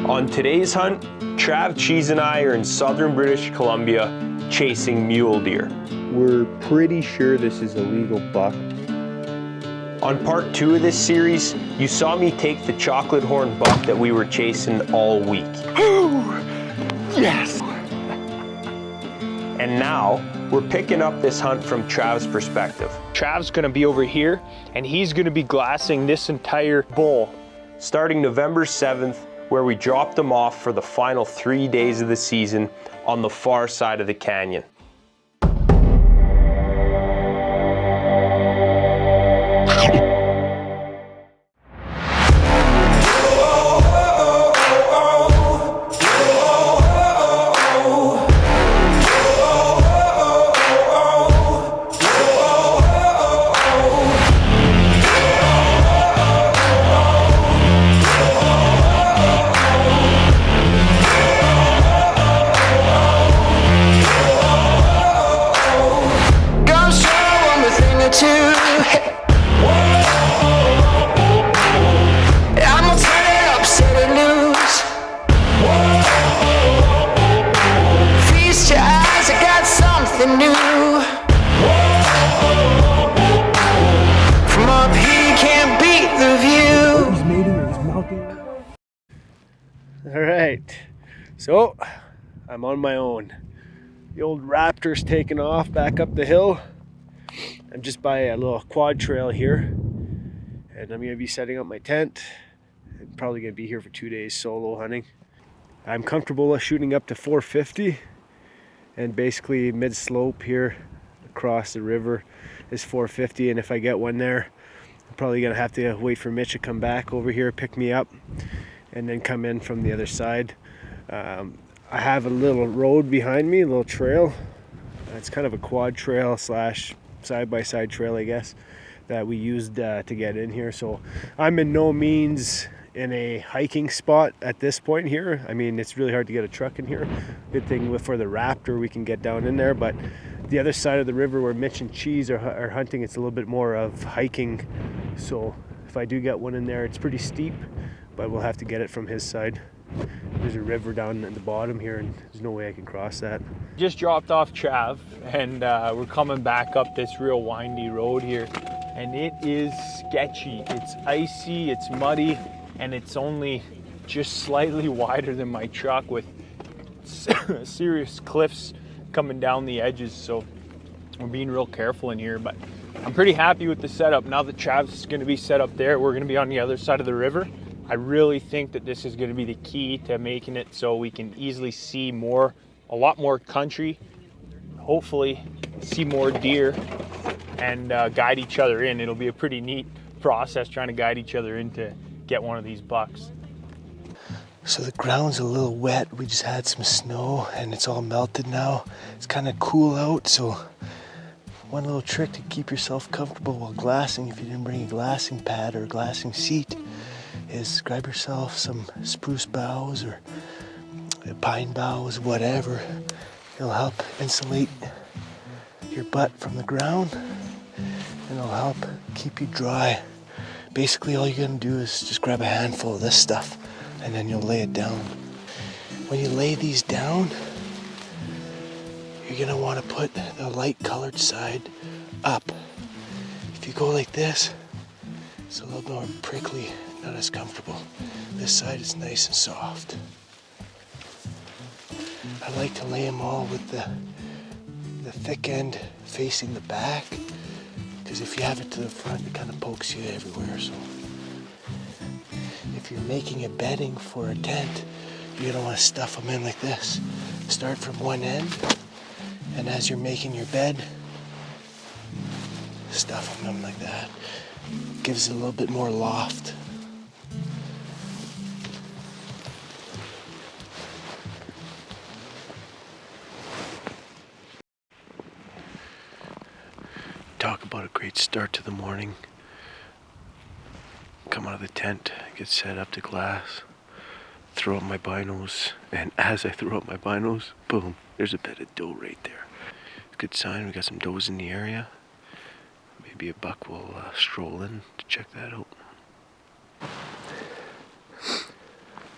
On today's hunt, Trav, Cheese, and I are in southern British Columbia chasing mule deer. We're pretty sure this is a legal buck. On part 2 of this series, you saw me take the chocolate horn buck that we were chasing all week. Yes! And now, we're picking up this hunt from Trav's perspective. Trav's gonna be over here, and he's gonna be glassing this entire bull, starting November 7th, where we dropped them off for the final 3 days of the season on the far side of the canyon. Alright, so I'm on my own. The old Raptor's taking off back up the hill. I'm just by a little quad trail here, and I'm going to be setting up my tent. I'm probably going to be here for 2 days solo hunting. I'm comfortable shooting up to 450, and basically mid-slope here across the river is 450, and if I get one there, I'm probably going to have to wait for Mitch to come back over here, pick me up, and then come in from the other side. I have a little road behind me, a little trail. It's kind of a quad trail slash side-by-side trail, I guess, that we used to get in here. So I'm in no means in a hiking spot at this point here. I mean, it's really hard to get a truck in here. Good thing for the Raptor, we can get down in there, but the other side of the river where Mitch and Cheese are hunting, it's a little bit more of hiking. So if I do get one in there, it's pretty steep, but we'll have to get it from his side. There's a river down at the bottom here, and there's no way I can cross that. Just dropped off Trav, and we're coming back up this real windy road here, and it is sketchy. It's icy, it's muddy, and it's only just slightly wider than my truck with serious cliffs coming down the edges, so we're being real careful in here, but I'm pretty happy with the setup. Now that Trav's going to be set up there, we're going to be on the other side of the river. I really think that this is going to be the key to making it so we can easily see a lot more country, hopefully see more deer, and guide each other in. It'll be a pretty neat process trying to guide each other in to get one of these bucks. So the ground's a little wet. We just had some snow and it's all melted now. It's kind of cool out, so one little trick to keep yourself comfortable while glassing, if you didn't bring a glassing pad or a glassing seat, is grab yourself some spruce boughs or pine boughs, whatever. It'll help insulate your butt from the ground, and it'll help keep you dry. Basically all you're gonna do is just grab a handful of this stuff, and then you'll lay it down. When you lay these down, you're gonna want to put the light colored side up. If you go like this, it's a little more prickly, not as comfortable. This side is nice and soft. I like to lay them all with the thick end facing the back, because if you have it to the front, it kind of pokes you everywhere. So if you're making a bedding for a tent, you're gonna want to stuff them in like this. Start from one end, and as you're making your bed, stuff them in like that. Gives it a little bit more loft. Talk about a great start to the morning. Come out of the tent, get set up to glass, throw up my binos, and as I throw up my binos, boom, there's a bed of doe right there. Good sign, we got some does in the area. Maybe a buck will stroll in to check that out.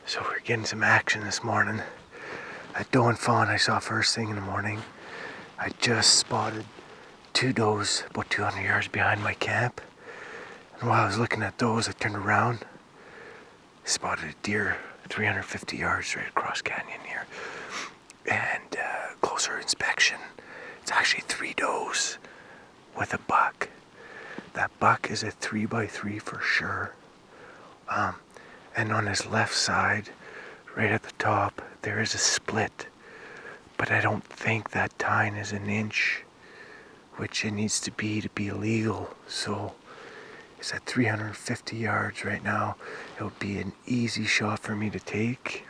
So we're getting some action this morning. At Doe and Fawn I saw first thing in the morning. I just spotted 2 does about 200 yards behind my camp. And while I was looking at those, I turned around, spotted a deer 350 yards right across canyon here. And closer inspection, it's actually 3 does with a buck. That buck is a 3x3 for sure. And on his left side, right at the top, there is a split. But I don't think that tine is an inch, which it needs to be illegal. So it's at 350 yards right now. It would be an easy shot for me to take.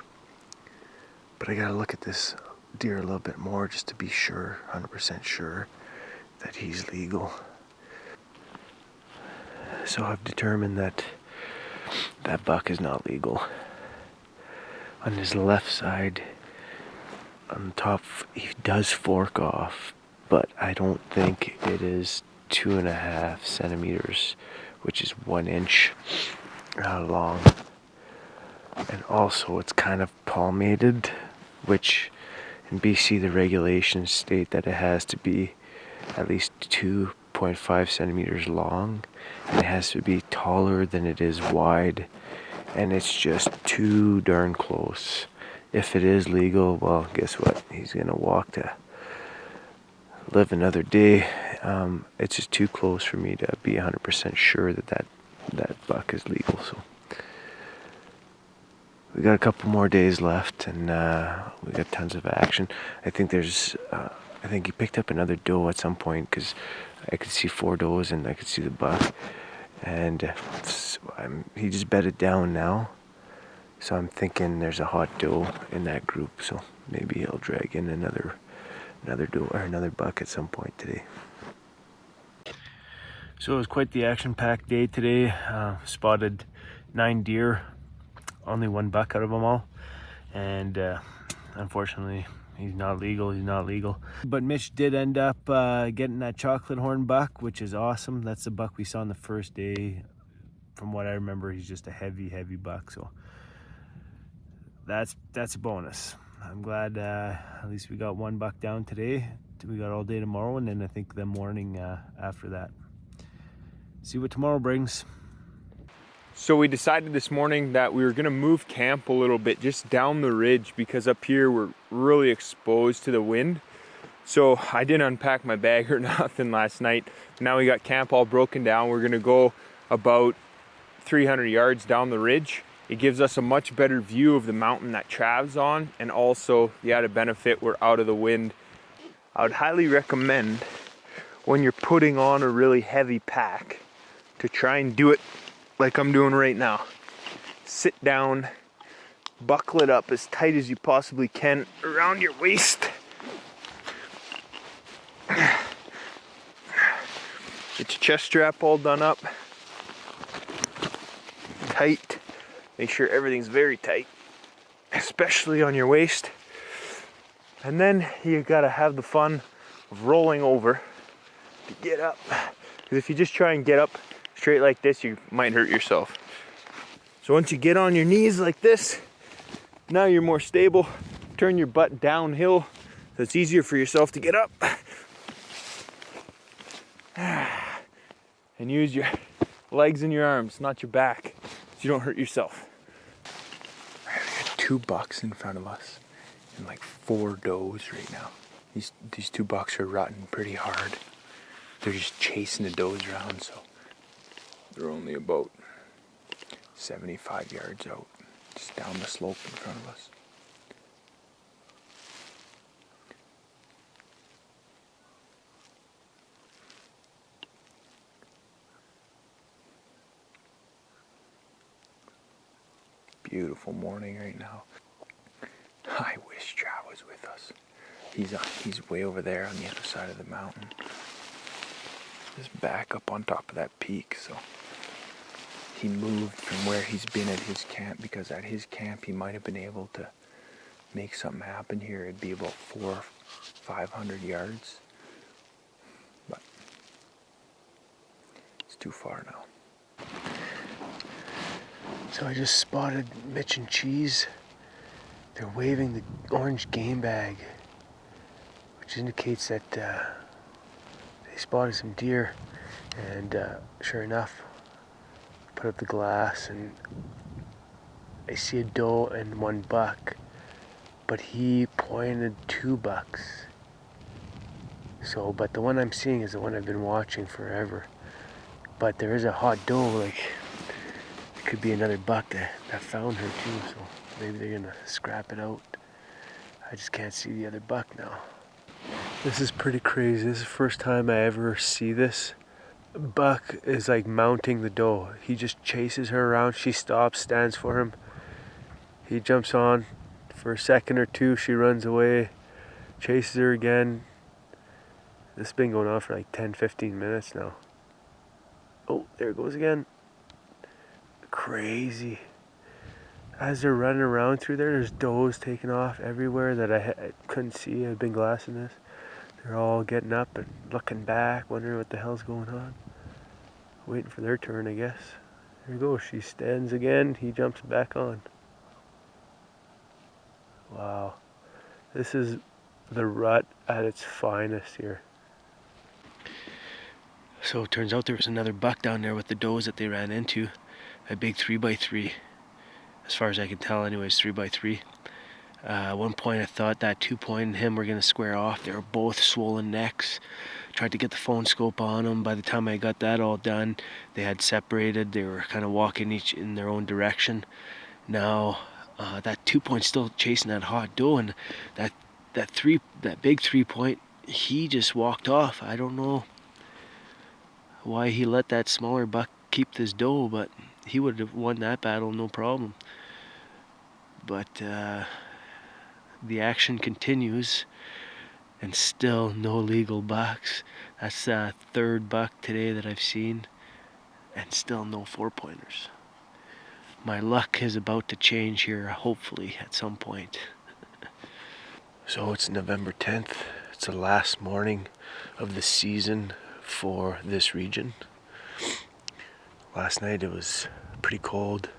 But I gotta look at this deer a little bit more just to be sure, 100% sure that he's legal. So I've determined that that buck is not legal. On his left side, on the top, he does fork off, but I don't think it is 2.5 centimeters, which is 1 inch long. And also it's kind of palmated, which in BC the regulations state that it has to be at least 2.5 centimeters long, and it has to be taller than it is wide, and it's just too darn close. If it is legal, well, guess what? He's gonna walk to live another day. It's just too close for me to be 100% sure that buck is legal. So we got a couple more days left, and we got tons of action. I think he picked up another doe at some point, because I could see 4 does and I could see the buck, and he just bedded down now. So I'm thinking there's a hot doe in that group, so maybe he'll drag in another doe or another buck at some point today. So it was quite the action-packed day today. Spotted 9 deer, only 1 buck out of them all, and unfortunately he's not legal. But Mitch did end up getting that chocolate horn buck, which is awesome. That's the buck we saw on the first day. From what I remember, he's just a heavy buck, so that's a bonus. I'm glad at least we got 1 buck down today. We got all day tomorrow, and then I think the morning after that. See what tomorrow brings. So we decided this morning that we were gonna move camp a little bit just down the ridge, because up here we're really exposed to the wind. So I didn't unpack my bag or nothing last night. Now we got camp all broken down. We're gonna go about 300 yards down the ridge. It gives us a much better view of the mountain that Trav's on, and also the added benefit, we're out of the wind. I would highly recommend, when you're putting on a really heavy pack, to try and do it like I'm doing right now. Sit down, buckle it up as tight as you possibly can around your waist. Get your chest strap all done up. Tight. Make sure everything's very tight, especially on your waist. And then you gotta have the fun of rolling over to get up. Because if you just try and get up straight like this, you might hurt yourself. So once you get on your knees like this, now you're more stable. Turn your butt downhill so it's easier for yourself to get up. And use your legs and your arms, not your back, so you don't hurt yourself. We got 2 bucks in front of us and like 4 does right now. These 2 bucks are rutting pretty hard. They're just chasing the does around, so they're only about 75 yards out, just down the slope in front of us. Beautiful morning right now. I wish Trav was with us. He's way over there on the other side of the mountain. Just back up on top of that peak, so he moved from where he's been at his camp, because at his camp he might have been able to make something happen here. It'd be about 400 or 500 yards, but it's too far now. So I just spotted Mitch and Cheese They're waving the orange game bag, which indicates that they spotted some deer. And sure enough, put up the glass and I see a doe and one buck, but he pointed 2 bucks. So, but the one I'm seeing is the one I've been watching forever. But there is a hot doe, like it could be another buck that found her too, so maybe they're gonna scrap it out. I just can't see the other buck now. This is pretty crazy. This is the first time I ever see this. Buck is like mounting the doe. He just chases her around. She stops, stands for him. He jumps on for a second or two. She runs away, chases her again. This has been going on for like 10-15 minutes now. Oh, there it goes again. Crazy. As they're running around through there, there's does taking off everywhere that I couldn't see. I've been glassing this. They're all getting up and looking back, wondering what the hell's going on. Waiting for their turn, I guess. There you go. She stands again. He jumps back on. Wow. This is the rut at its finest here. So it turns out there was another buck down there with the does that they ran into. A big 3x3. As far as I can tell anyways, 3x3. At one point I thought that 2-point and him were going to square off. They were both swollen necks. Tried to get the phone scope on them. By the time I got that all done, they had separated. They were kind of walking each in their own direction. Now that 2-point still chasing that hot doe, and that big 3-point, he just walked off. I don't know why he let that smaller buck keep this doe, but he would have won that battle no problem. But the action continues, and still no legal bucks. That's the 3rd buck today that I've seen, and still no 4-pointers. My luck is about to change here, hopefully, at some point. So it's November 10th. It's the last morning of the season for this region. Last night it was pretty cold,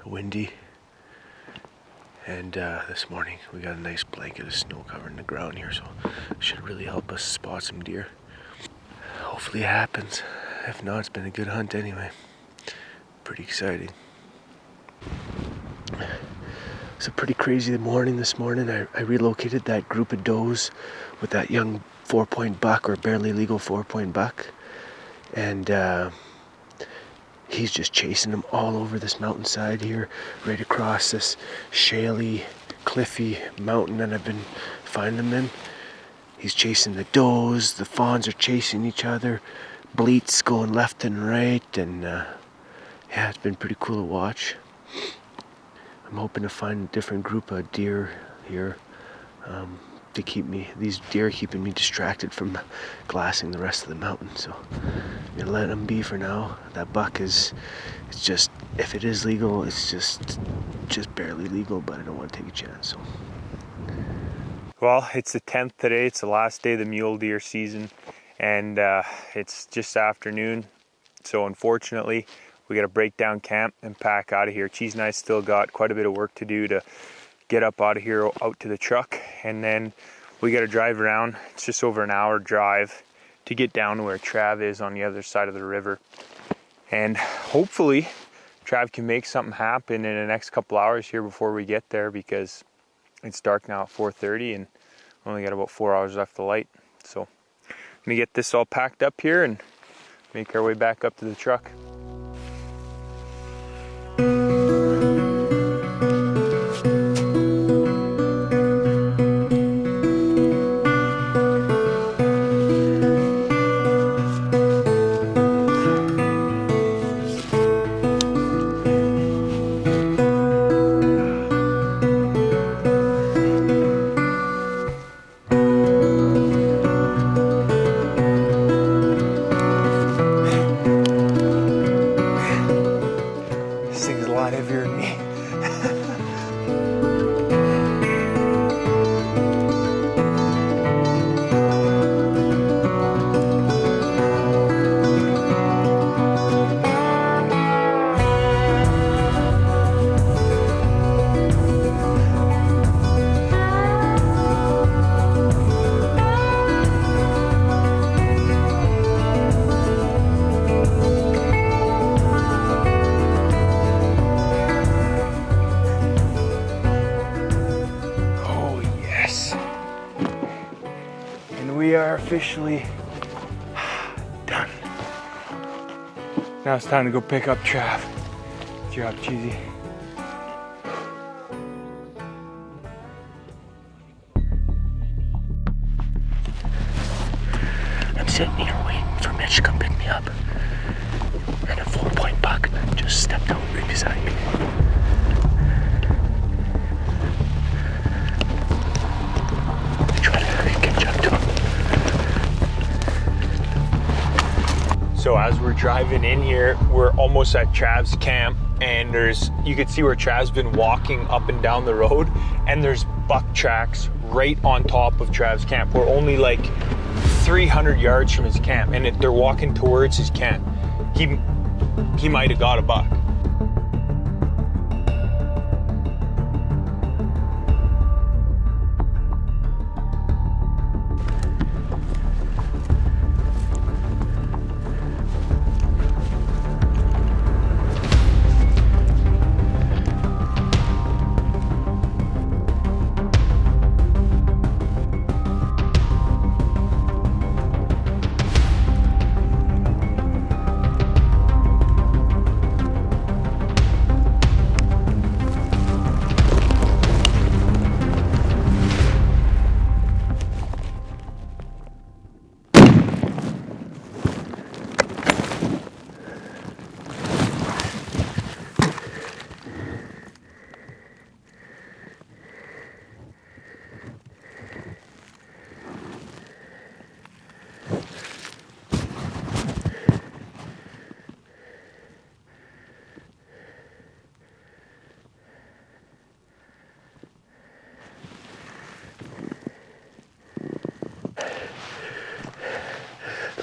windy, and this morning we got a nice blanket of snow covering the ground here, so it should really help us spot some deer. Hopefully it happens. If not, it's been a good hunt anyway. Pretty exciting. It's a pretty crazy morning this morning. I relocated that group of does with that young 4-point buck, or barely legal 4-point buck, and he's just chasing them all over this mountainside here, right across this shaly, cliffy mountain that I've been finding them in. He's chasing the does, the fawns are chasing each other, bleats going left and right, and yeah, it's been pretty cool to watch. I'm hoping to find a different group of deer here to keep me, these deer keeping me distracted from glassing the rest of the mountain. So I'm gonna let them be for now. That buck it's just, if it is legal, it's just barely legal, but I don't want to take a chance. So. Well, it's the 10th today. It's the last day of the mule deer season, and it's just afternoon. So unfortunately, we got to break down camp and pack out of here. Cheese and I still got quite a bit of work to do to get up out of here, out to the truck, and then we got to drive around. It's just over an hour drive to get down to where Trav is on the other side of the river. And hopefully Trav can make something happen in the next couple hours here before we get there, because it's dark now at 4:30 and we only got about 4 hours left of light. So I'm gonna get this all packed up here and make our way back up to the truck. are officially done. Now it's time to go pick up Trav. Good job, Cheesy. I'm sitting here waiting for Mitch to come pick me up. And a 4-point buck just stepped out right beside me. I try to catch up to him. So as we're driving in here, we're almost at Trav's camp, and you can see where Trav's been walking up and down the road, and there's buck tracks right on top of Trav's camp. We're only like 300 yards from his camp, and they're walking towards his camp. He might have got a buck.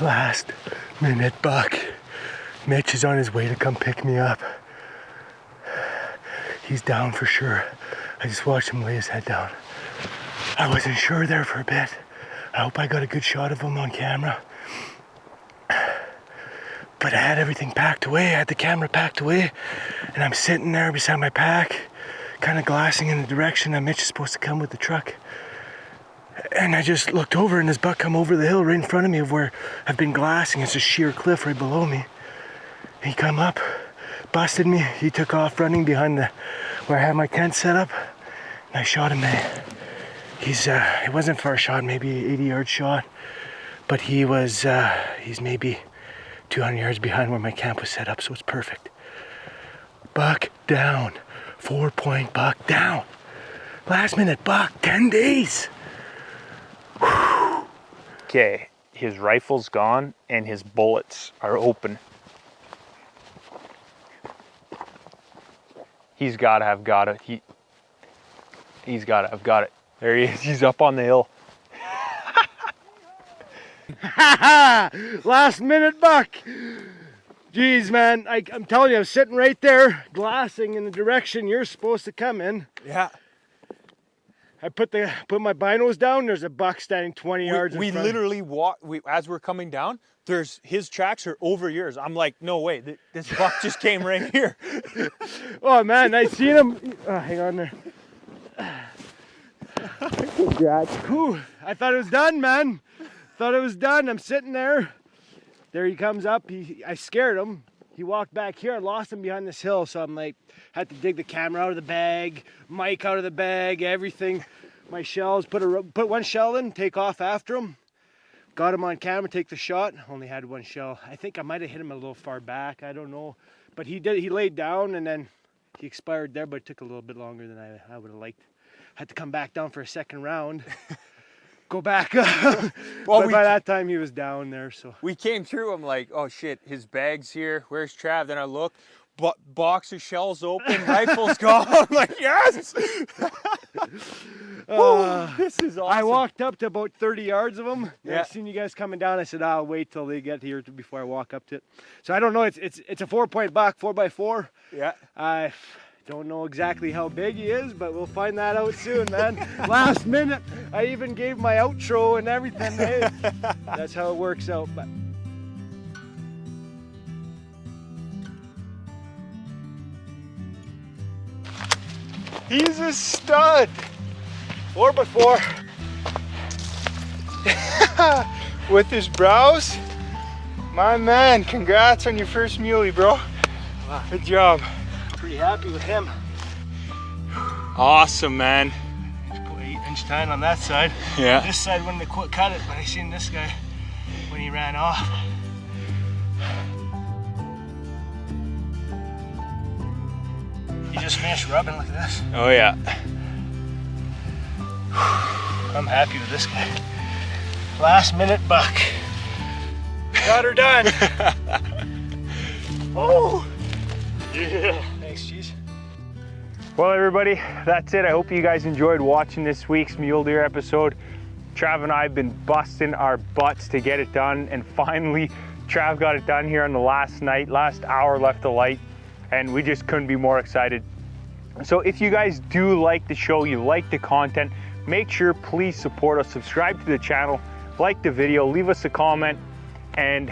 Last minute buck. Mitch is on his way to come pick me up. He's down for sure. I just watched him lay his head down. I wasn't sure there for a bit. I hope I got a good shot of him on camera. But I had everything packed away. I had the camera packed away. And I'm sitting there beside my pack, kind of glassing in the direction that Mitch is supposed to come with the truck. And I just looked over and this buck come over the hill right in front of me of where I've been glassing. It's a sheer cliff right below me. He come up, busted me. He took off running behind where I had my tent set up. And I shot him there. It wasn't far shot, maybe 80-yard shot. But he's maybe 200 yards behind where my camp was set up, so it's perfect. Buck down, 4-point buck down. Last minute buck, 10 days. Okay, his rifle's gone and his bullets are open. He's gotta have got it. He's gotta have got it. There he is, he's up on the hill. Last minute buck. Jeez, man, I'm telling you, I'm sitting right there, glassing in the direction you're supposed to come in. Yeah. I put my binos down. There's a buck standing 20 yards in front. We literally as we're coming down. His tracks are over yours. I'm like, no way, this buck just came right here. Oh man, I seen him. Oh, hang on there. Whew, I thought it was done, man. Thought it was done. I'm sitting there. There he comes up. I scared him. He walked back here. I lost him behind this hill, so I'm like, had to dig the camera out of the bag, mic out of the bag, everything. My shells, put one shell in, take off after him. Got him on camera, take the shot. Only had one shell. I think I might have hit him a little far back. I don't know. But he laid down and then he expired there, but it took a little bit longer than I would have liked. Had to come back down for a second round. Go back up. Well, but by that time he was down there. So we came through. I'm like, oh shit, his bag's here. Where's Trav? Then I look, box of shells open, rifle's gone. I'm like, yes. This is awesome. I walked up to about 30 yards of them. Yeah. I seen you guys coming down. I said, I'll wait till they get here before I walk up to it. So I don't know. It's a 4-point buck, 4x4. Yeah. I don't know exactly how big he is, but we'll find that out soon, man. Last minute, I even gave my outro and everything. Hey, that's how it works out. But he's a stud. 4x4. with his brows. My man, congrats on your first muley, bro. Wow. Good job. Pretty happy with him. Awesome, man. 8-inch tine on that side. Yeah. This side wouldn't have cut it, but I seen this guy when he ran off. You just finished rubbing, look at this. Oh yeah. I'm happy with this guy. Last minute buck. Got her done. Oh! Yeah. Thanks, Cheese. Well, everybody, that's it. I hope you guys enjoyed watching this week's mule deer episode. Trav and I have been busting our butts to get it done, and finally Trav got it done here on the last night, last hour left of light, and we just couldn't be more excited. So if you guys do like the show, you like the content, make sure please support us, subscribe to the channel, like the video, leave us a comment, and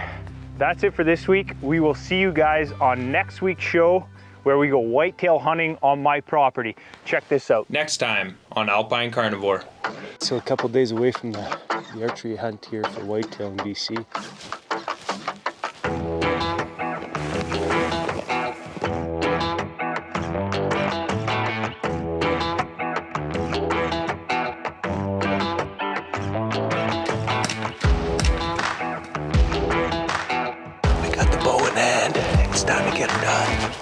that's it for this week. We will see you guys on next week's show where we go whitetail hunting on my property. Check this out. Next time on Alpine Carnivore. So a couple days away from the archery hunt here for whitetail in BC. I got the bow in hand. It's time to get her done.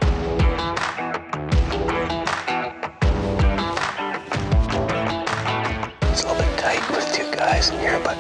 It's a little bit tight with two guys in here, but